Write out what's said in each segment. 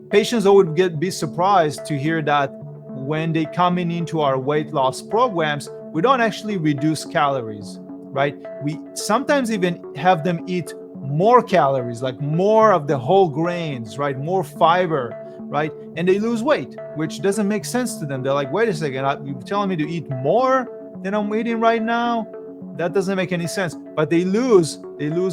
Patients always be surprised to hear that when they come into our weight loss programs, we don't actually reduce calories, right? We sometimes even have them eat more calories, like more of the whole grains, right? More fiber, right? And they lose weight, which doesn't make sense to them. They're like, wait a second, you're telling me to eat more than I'm eating right now? That doesn't make any sense. But they lose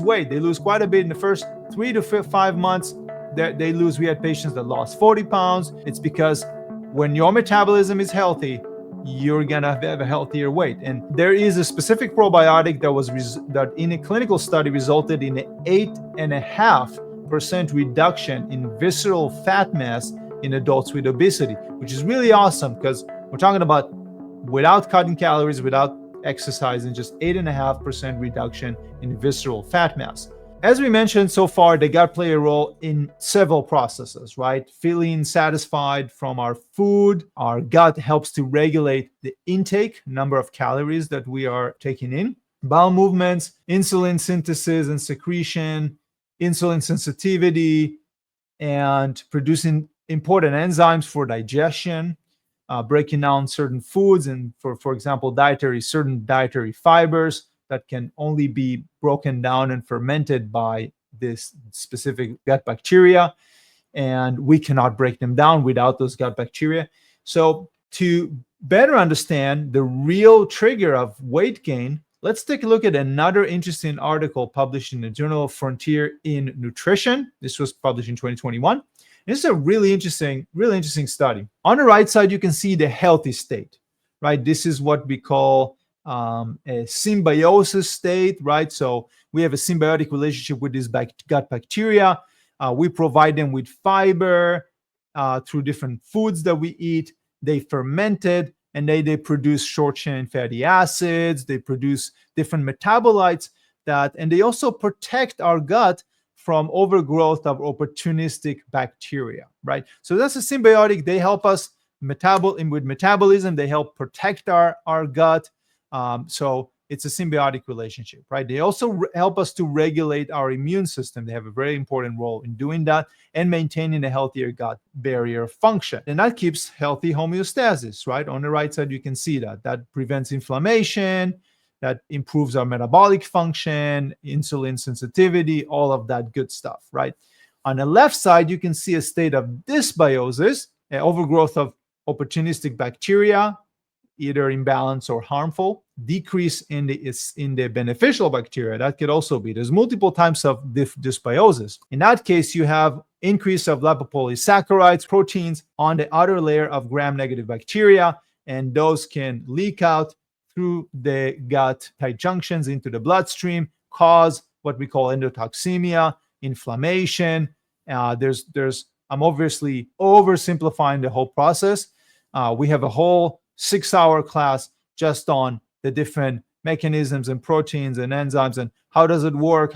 weight. They lose quite a bit in the first 3 to 5 months. They lose. We had patients that lost 40 pounds. It's because when your metabolism is healthy, you're gonna have a healthier weight. And there is a specific probiotic that in a clinical study resulted in an 8.5% reduction in visceral fat mass in adults with obesity, which is really awesome because we're talking about without cutting calories, without exercising, just 8.5% reduction in visceral fat mass. As we mentioned so far, the gut play a role in several processes, right? Feeling satisfied from our food. Our gut helps to regulate the intake, number of calories that we are taking in. Bowel movements, insulin synthesis and secretion, insulin sensitivity, and producing important enzymes for digestion, breaking down certain foods, and for example, certain dietary fibers that can only be broken down and fermented by this specific gut bacteria. And we cannot break them down without those gut bacteria. So to better understand the real trigger of weight gain, let's take a look at another interesting article published in the Journal of Frontier in Nutrition. This was published in 2021. This is a really interesting study. On the right side, you can see the healthy state, right? This is what we call a symbiosis state, right? So we have a symbiotic relationship with this gut bacteria. We provide them with fiber through different foods that we eat. They ferment it, and they produce short-chain fatty acids. They produce different metabolites and they also protect our gut from overgrowth of opportunistic bacteria, right? So that's a symbiotic. They help us with metabolism. They help protect our gut. So it's a symbiotic relationship, right? They also help us to regulate our immune system. They have a very important role in doing that and maintaining a healthier gut barrier function. And that keeps healthy homeostasis, right? On the right side, you can see that prevents inflammation, that improves our metabolic function, insulin sensitivity, all of that good stuff, right? On the left side, you can see a state of dysbiosis, an overgrowth of opportunistic bacteria, either imbalance or harmful, decrease in the beneficial bacteria. That could also be. There's multiple types of dysbiosis. In that case, you have increase of lipopolysaccharides, proteins on the outer layer of gram-negative bacteria, and those can leak out through the gut tight junctions into the bloodstream, cause what we call endotoxemia, inflammation. I'm obviously oversimplifying the whole process. We have a whole 6-hour class just on the different mechanisms and proteins and enzymes and how does it work,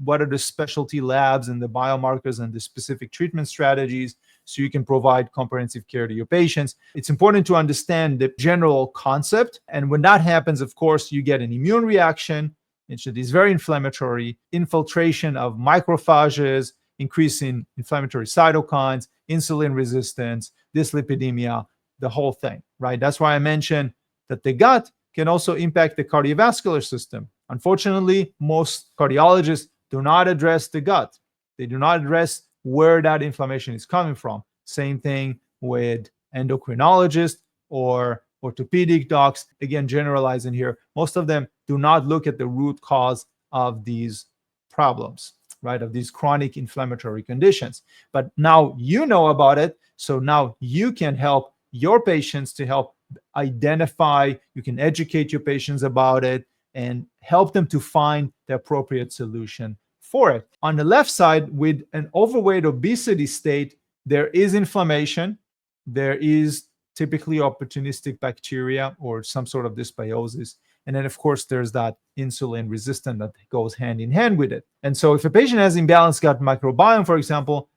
what are the specialty labs and the biomarkers and the specific treatment strategies so you can provide comprehensive care to your patients. It's important to understand the general concept. And when that happens, of course, you get an immune reaction. It is very inflammatory, infiltration of macrophages, increase in inflammatory cytokines, insulin resistance, dyslipidemia, the whole thing, right? That's why I mentioned that the gut can also impact the cardiovascular system. Unfortunately, most cardiologists do not address the gut. They do not address where that inflammation is coming from. Same thing with endocrinologists or orthopedic docs. Again, generalizing here, most of them do not look at the root cause of these problems, right? Of these chronic inflammatory conditions. But now you know about it, so now you can help your patients to help identify, you can educate your patients about it and help them to find the appropriate solution for it. On the left side, with an overweight obesity state, there is inflammation, there is typically opportunistic bacteria or some sort of dysbiosis. And then, of course, there's that insulin resistance that goes hand in hand with it. And so if a patient has imbalanced gut microbiome, for example,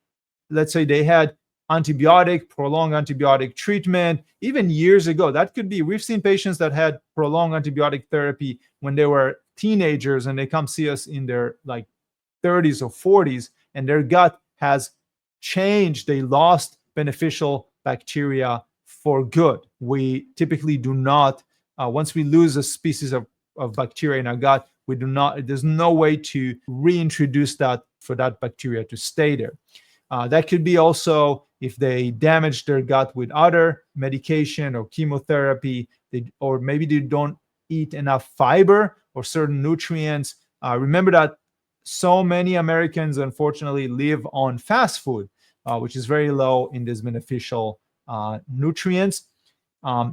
let's say they had prolonged antibiotic treatment, even years ago, that could be, we've seen patients that had prolonged antibiotic therapy when they were teenagers and they come see us in their 30s or 40s, and their gut has changed, they lost beneficial bacteria for good. We typically do not, once we lose a species of bacteria in our gut, we do not, there's no way to reintroduce that for that bacteria to stay there. That could be also if they damage their gut with other medication or chemotherapy, or maybe they don't eat enough fiber or certain nutrients. Remember that so many Americans, unfortunately, live on fast food, which is very low in these beneficial nutrients.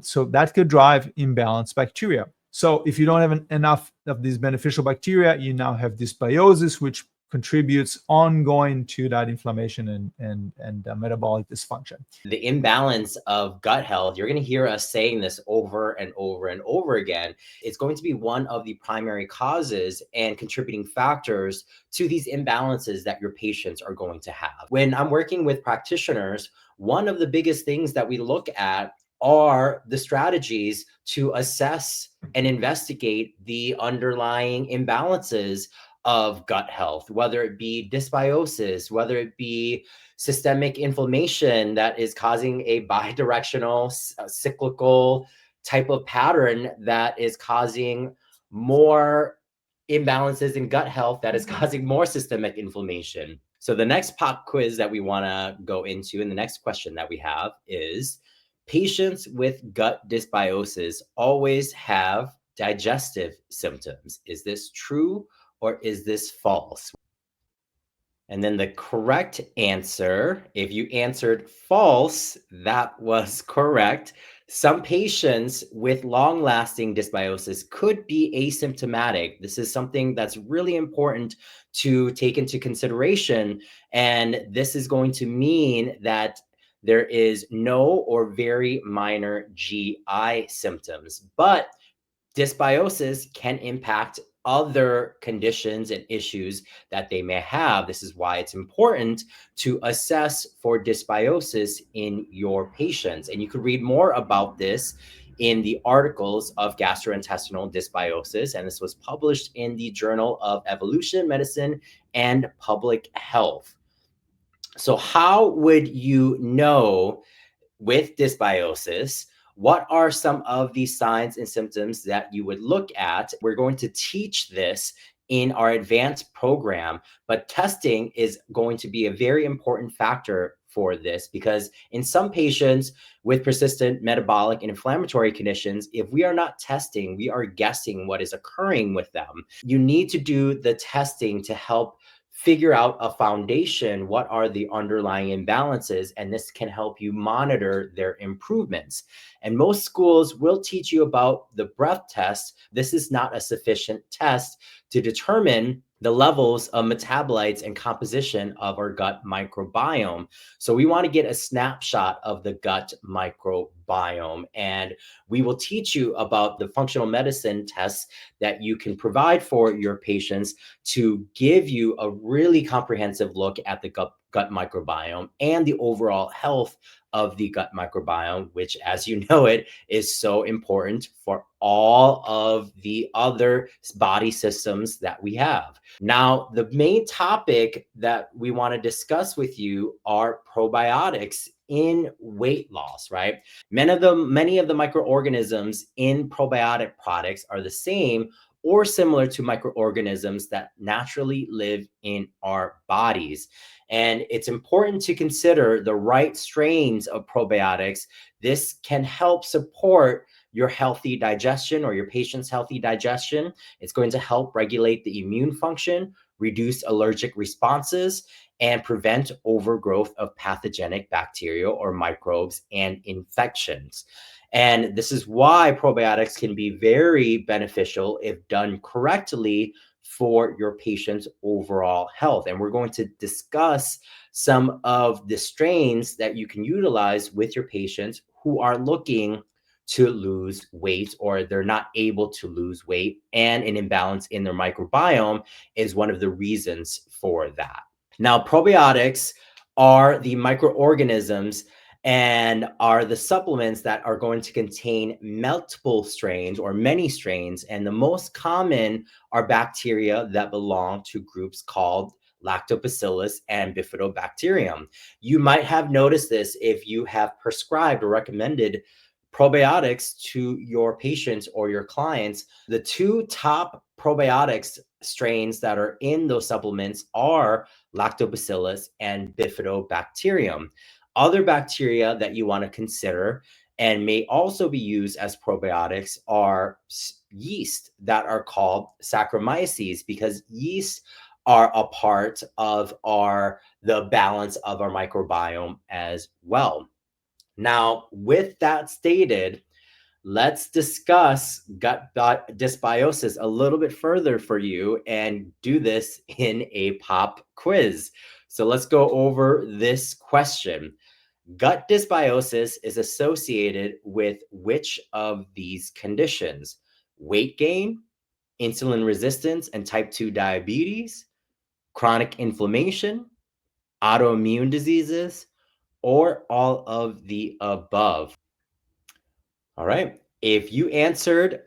So that could drive imbalanced bacteria. So if you don't have enough of these beneficial bacteria, you now have dysbiosis, which contributes ongoing to that inflammation and metabolic dysfunction. The imbalance of gut health, you're going to hear us saying this over and over and over again. It's going to be one of the primary causes and contributing factors to these imbalances that your patients are going to have. When I'm working with practitioners, one of the biggest things that we look at are the strategies to assess and investigate the underlying imbalances of gut health, whether it be dysbiosis, whether it be systemic inflammation that is causing a bidirectional, cyclical type of pattern that is causing more imbalances in gut health, that is causing more systemic inflammation. So the next pop quiz that we want to go into, and the next question that we have is, patients with gut dysbiosis always have digestive symptoms. Is this true or is this false? And then the correct answer, if you answered false, that was correct. Some patients with long-lasting dysbiosis could be asymptomatic. This is something that's really important to take into consideration. And this is going to mean that there is no or very minor GI symptoms. But dysbiosis can impact other conditions and issues that they may have. This is why it's important to assess for dysbiosis in your patients. And you could read more about this in the articles of gastrointestinal dysbiosis. And this was published in the Journal of Evolution Medicine and Public Health. So how would you know with dysbiosis? What are some of the signs and symptoms that you would look at? We're going to teach this in our advanced program, but testing is going to be a very important factor for this, because in some patients with persistent metabolic and inflammatory conditions, if we are not testing, we are guessing what is occurring with them. You need to do the testing to help figure out a foundation. What are the underlying imbalances? And this can help you monitor their improvements. And most schools will teach you about the breath test. This is not a sufficient test to determine the levels of metabolites and composition of our gut microbiome. So we want to get a snapshot of the gut microbiome. And we will teach you about the functional medicine tests that you can provide for your patients to give you a really comprehensive look at the gut microbiome and the overall health of the gut microbiome, which, as you know, it is so important for all of the other body systems that we have. Now, the main topic that we want to discuss with you are probiotics in weight loss, right? Many of the microorganisms in probiotic products are the same or similar to microorganisms that naturally live in our bodies. And it's important to consider the right strains of probiotics. This can help support your healthy digestion or your patient's healthy digestion. It's going to help regulate the immune function, reduce allergic responses, and prevent overgrowth of pathogenic bacteria or microbes and infections. And this is why probiotics can be very beneficial if done correctly for your patient's overall health. And we're going to discuss some of the strains that you can utilize with your patients who are looking to lose weight, or they're not able to lose weight, and an imbalance in their microbiome is one of the reasons for that. Now, probiotics are the microorganisms and are the supplements that are going to contain multiple strains or many strains. And the most common are bacteria that belong to groups called Lactobacillus, and Bifidobacterium. You might have noticed this if you have prescribed or recommended probiotics to your patients or your clients. The two top probiotics strains that are in those supplements are Lactobacillus and Bifidobacterium. Other bacteria that you want to consider and may also be used as probiotics are yeast that are called Saccharomyces, because yeast are a part of the balance of our microbiome as well. Now, with that stated, let's discuss gut dysbiosis a little bit further for you and do this in a pop quiz. So let's go over this question. Gut dysbiosis is associated with which of these conditions? Weight gain, insulin resistance and type 2 diabetes, chronic inflammation, autoimmune diseases, or all of the above? All right. If you answered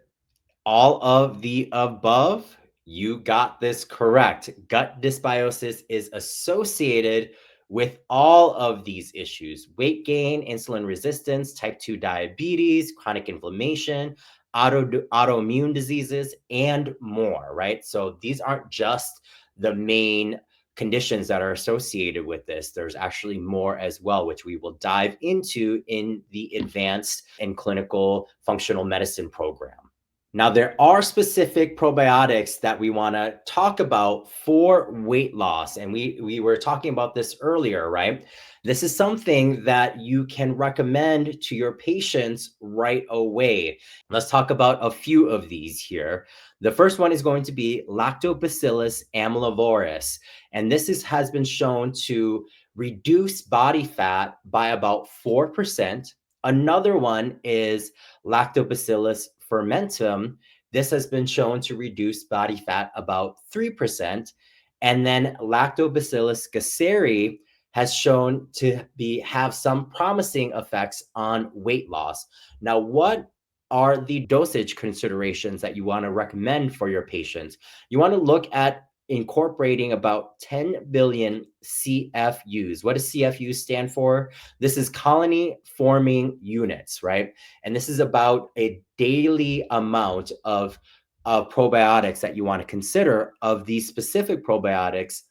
all of the above, you got this correct. Gut dysbiosis is associated with all of these issues: weight gain, insulin resistance, type 2 diabetes, chronic inflammation, autoimmune diseases, and more, right? So these aren't just the main conditions that are associated with this. There's actually more as well, which we will dive into in the advanced and clinical functional medicine program. Now, there are specific probiotics that we want to talk about for weight loss. And we were talking about this earlier, right? This is something that you can recommend to your patients right away. Let's talk about a few of these here. The first one is going to be Lactobacillus amylivoris. And this has been shown to reduce body fat by about 4%. Another one is Lactobacillus fermentum. This has been shown to reduce body fat about 3%. And then Lactobacillus gasseri has shown to have some promising effects on weight loss. Now, what are the dosage considerations that you want to recommend for your patients? You want to look at incorporating about 10 billion CFUs. What does CFU stand for? This is colony forming units, right? And this is about a daily amount of probiotics that you want to consider, of these specific probiotics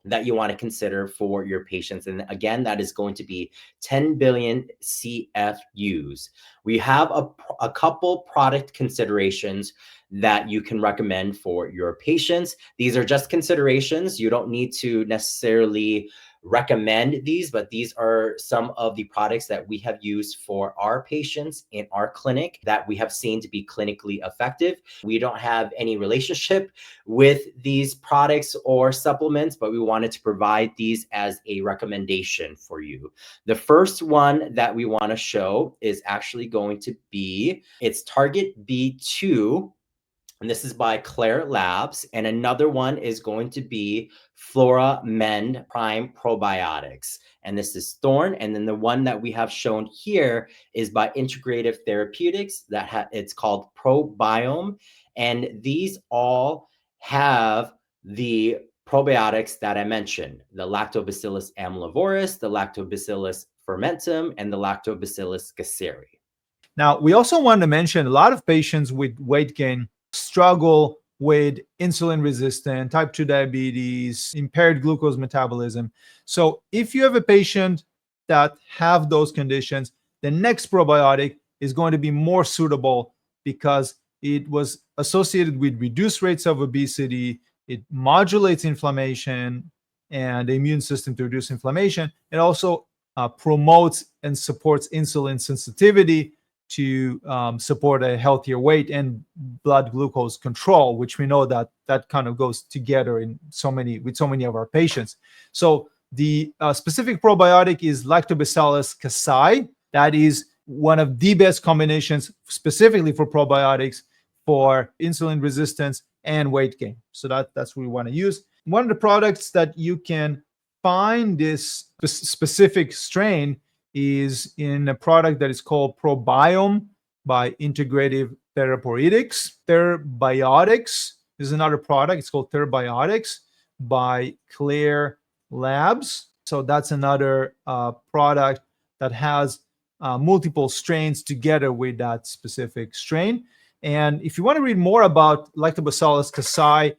that you want to consider for your patients. And again, that is going to be 10 billion CFUs. We have a couple product considerations that you can recommend for your patients. These are just considerations. You don't need to necessarily recommend these, but these are some of the products that we have used for our patients in our clinic that we have seen to be clinically effective. We don't have any relationship with these products or supplements, but we wanted to provide these as a recommendation for you. The first one that we want to show is actually going to be, it's Target B2. And this is by Claire Labs. And another one is going to be Flora Mend Prime Probiotics. And this is Thorn. And then the one that we have shown here is by Integrative Therapeutics. It's called Probiome. And these all have the probiotics that I mentioned: the Lactobacillus amylivoris, the Lactobacillus fermentum, and the Lactobacillus gasseri. Now, we also want to mention a lot of patients with weight gain struggle with insulin resistant, type 2 diabetes, impaired glucose metabolism. So if you have a patient that have those conditions, the next probiotic is going to be more suitable because it was associated with reduced rates of obesity. It modulates inflammation and the immune system to reduce inflammation. It also promotes and supports insulin sensitivity to support a healthier weight and blood glucose control, which we know that kind of goes together with so many of our patients. So the specific probiotic is Lactobacillus casei. That is one of the best combinations specifically for probiotics for insulin resistance and weight gain. So that's what we want to use. One of the products that you can find this specific strain is in a product that is called Probiome by Integrative Therapeutics. Probiotics is another product. It's called Probiotics by Clear Labs. So that's another product that has multiple strains together with that specific strain. And if you want to read more about Lactobacillus casei,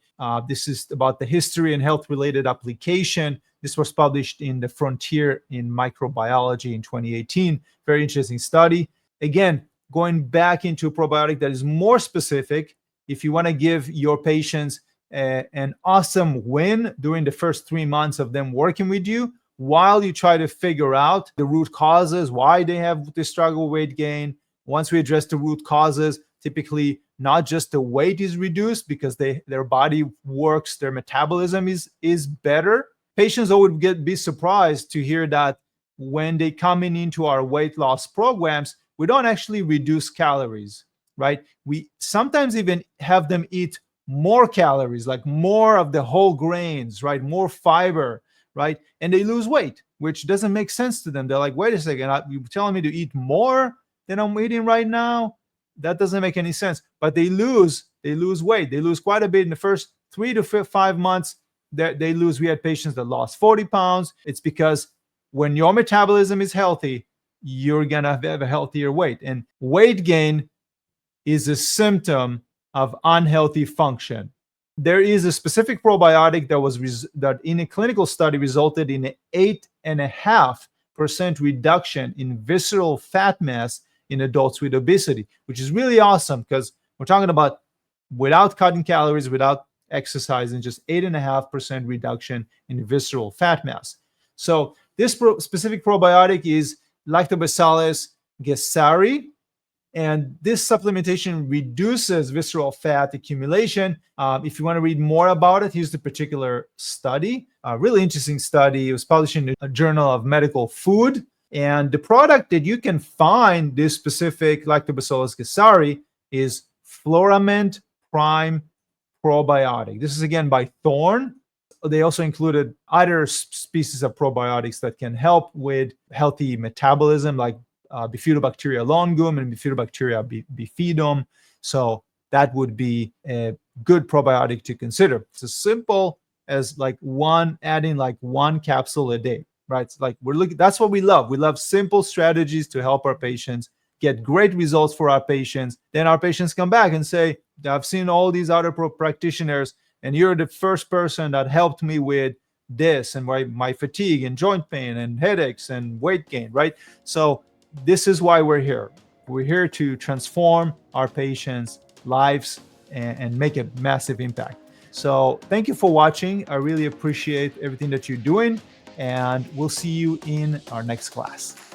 this is about the history and health-related application. This was published in the Frontier in Microbiology in 2018. Very interesting study. Again, going back into a probiotic that is more specific, if you want to give your patients an awesome win during the first 3 months of them working with you, while you try to figure out the root causes, why they have this struggle weight gain. Once we address the root causes, typically not just the weight is reduced because their body works, their metabolism is better. Patients always be surprised to hear that when they come into our weight loss programs, we don't actually reduce calories, right? We sometimes even have them eat more calories, like more of the whole grains, right? More fiber, right? And they lose weight, which doesn't make sense to them. They're like, wait a second, you're telling me to eat more than I'm eating right now? That doesn't make any sense. But they lose weight. They lose quite a bit in the first 3 to 5 months. They lose. We had patients that lost 40 pounds. It's because when your metabolism is healthy, you're gonna have a healthier weight. And weight gain is a symptom of unhealthy function. There is a specific probiotic that in a clinical study resulted in an 8.5% reduction in visceral fat mass in adults with obesity, which is really awesome because we're talking about without cutting calories, without exercising, just 8.5% reduction in visceral fat mass. So this specific probiotic is Lactobacillus gasseri, and this supplementation reduces visceral fat accumulation. If you want to read more about it, here's the particular study. A really interesting study. It was published in a Journal of Medical Food. And the product that you can find this specific Lactobacillus gasseri is Floramint Prime Probiotic. This is again by Thorne. They also included other species of probiotics that can help with healthy metabolism, like Bifidobacteria longum and Bifidobacteria bifidum. So that would be a good probiotic to consider. It's as simple as adding one capsule a day, right? It's like that's what we love. We love simple strategies to help our patients get great results for our patients. Then our patients come back and say, I've seen all these other practitioners, and you're the first person that helped me with this and my fatigue and joint pain and headaches and weight gain, right? So this is why we're here. We're here to transform our patients' lives and make a massive impact. So thank you for watching. I really appreciate everything that you're doing, and we'll see you in our next class.